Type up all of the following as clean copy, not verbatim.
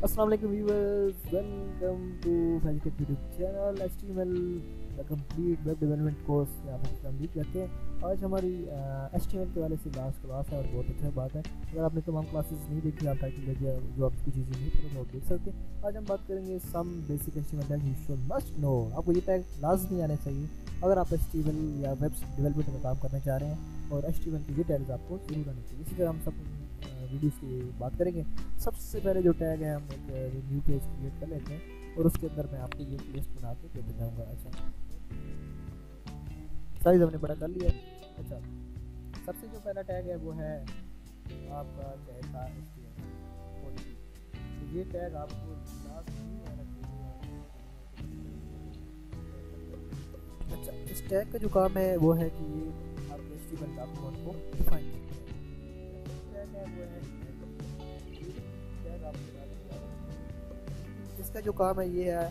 अस्सलाम वालेकुम viewers, welcome to Faizitech YouTube channel. HTML the complete web development course यहाँ पर हम करते हैं। आज हमारी HTML के वाले से लास्ट क्लास है और बहुत अच्छा बात है। अगर आपने तमाम क्लासेस नहीं देखी, आप टाइटल देखिए, जो आपको चीज़ें नहीं पता तो आप देख सकते हैं। आज हम बात करेंगे some basic HTML tag you should must know. आपको ये टैग लाजमी आने चाहिए अगर आप HTML या वेब डेवलपमेंट में काम करना चाह रहे हैं, और HTML के ये टैग्स आपको जरूर आने चाहिए। इसी तरह हम सब वीडियोस की बात करेंगे। सबसे पहले जो टैग है, हम एक न्यू पेज क्रिएट कर लेते हैं और उसके अंदर मैं आपको ये लिस्ट बना के देते जाऊँगा। अच्छा, साइज हमने बड़ा कर लिया। अच्छा, सबसे जो पहला टैग है वो है आपका टैग का HTML। तो ये टैग आपको लाजमी आना चाहिए। अच्छा, इस टैग का जो काम है वो है कि ये आपके HTML डॉक्यूमेंट को डिफाइन करता है। इसका जो काम है ये है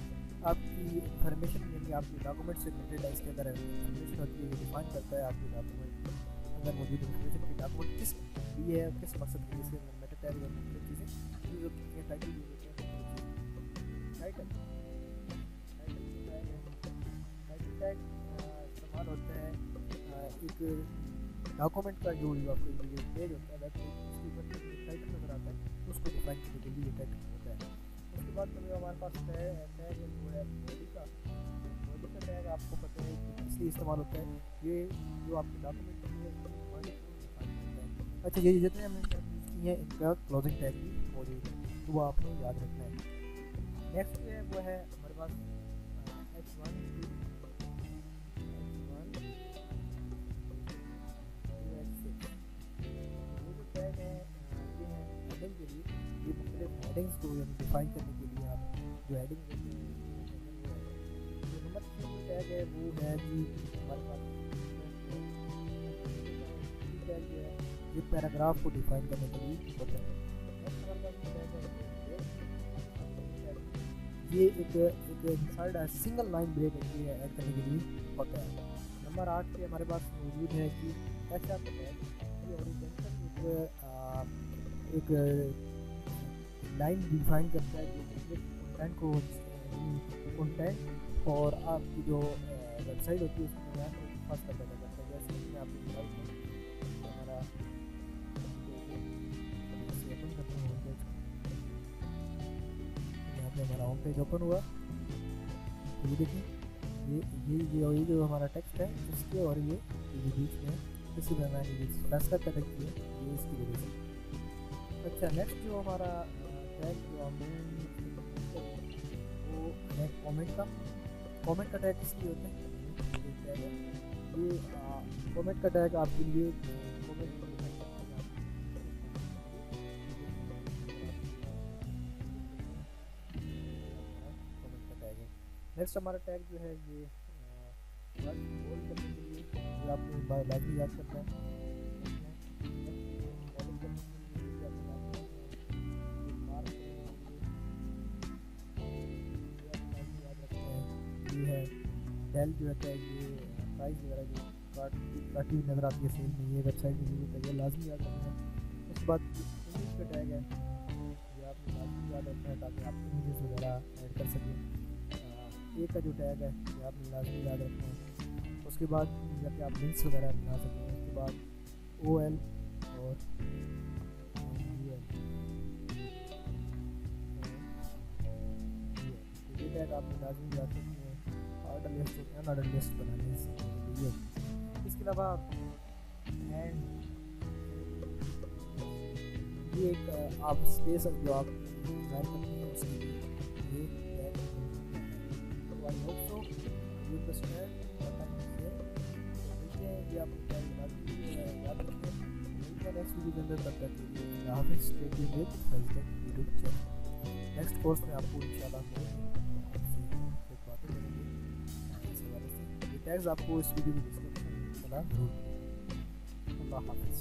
आपकी इंफॉर्मेशन, यानी आपके डॉक्यूमेंट से रिलेटेड है। इसके अंदर इंफॉर्मेशन होती है, ये डिफाइन करता है आपके डॉक्यूमेंट अंदर मौजूद इंफॉर्मेशन के डॉक्यूमेंट किस लिए है, किस मकसद के लिए। इसके अंदर मेटा टैग और मुख्तलिफ चीज़ें यूज होती हैं। टाइटल यूज होते हैं। टाइटल टैग इस्तेमाल होता है एक डॉक्यूमेंट का जो आपका पेज होता है, वेब पेज, उसके ऊपर टाइटल नजर आता है, उसको डिफाइन करने के लिए टाइटल होता है। उसके बाद जो हमारे पास टैग है वो है बॉडी का। बॉडी का टैग आपको पता है कि इसलिए इस्तेमाल होता है, ये जो आपके डॉक्यूमेंट है बॉडी को डिफाइन करता है। अच्छा, ये जितने हमने टैग यूज़ किए हैं इनका क्लोजिंग टैग भी मौजूद है, तो वो आपको याद रखना है। नेक्स्ट जो है वो है हमारे पास H1 टू के लिए, ये मुख्तलिफ हेडिंग्स को डिफाइन करने के लिए आप जो हेडिंग देते हैं। जो नंबर 3 टैग है वो है कि हमारे पास टैग जो है ये पैराग्राफ को डिफाइन करने के लिए होता है। हमारे पास टैग है ये एक इंसर्ट है, सिंगल लाइन ब्रेक ये ऐड करने के लिए होता है। नंबर 8 पे हमारे पास मौजूद है कि ऐसा टैग ये एक लाइन डिफाइन करता है जो कंटेंट को कंटेंट और आपकी जो वेबसाइट होती है उसमें यहाँ पास कर देना करता है। जैसे कि आपको हमारा यहाँ पे हमारा होम पेज ओपन हुआ, तो ये देखिए ये जो हमारा टेक्स्ट है इसके और ये बीच में इसी में मैंने ये फैसला कर रखी है, ये इसकी वजह से। अच्छा, नेक्स्ट जो हमारा टैग जो वो है कमेंट का टैग किस लिए होता है? ये कमेंट का टैग आपके लिए कमेंट का टैग है। नेक्स्ट हमारा टैग जो है ये बोल करने के लिए, ये आपको लाजमी याद करना है। है डेल जो है ये प्राइस वगैरह जो काटी हुई नज़र आती है सेल में, ये वेबसाइट में यूज़ होता है, ये लाजमी याद रखना है। उसके बाद इंग्लिश का टैग है, ये आपको लाजमी याद रखना है ताकि आप इमेजेस वगैरह ऐड कर सकें। ए का जो टैग है ये आपने लाजमी याद रखना है। उसके बाद जाके आप लिंक्स वगैरह बना सकें। उसके बाद OL और ये टैग आपने लाजमी याद रखना है। ऑर्डर लिस्ट होते हैं, ऑर्डर लिस्ट बनाने के लिए। इसके अलावा एंड ये एक आप स्पेस जो आप डिज़ाइन करते हैं उसके लिए ये तो I hope so you understand ये आप याद रखें। नेक्स्ट वीडियो के अंदर तब तक stay tuned with Faizitech YouTube channel. Next course में आपको इंशाल्लाह बातें करेंगे। टैग्स आपको इस वीडियो में डिस्क्रिप्शन में मिला जरूर। अल्लाह हाफ़िज़।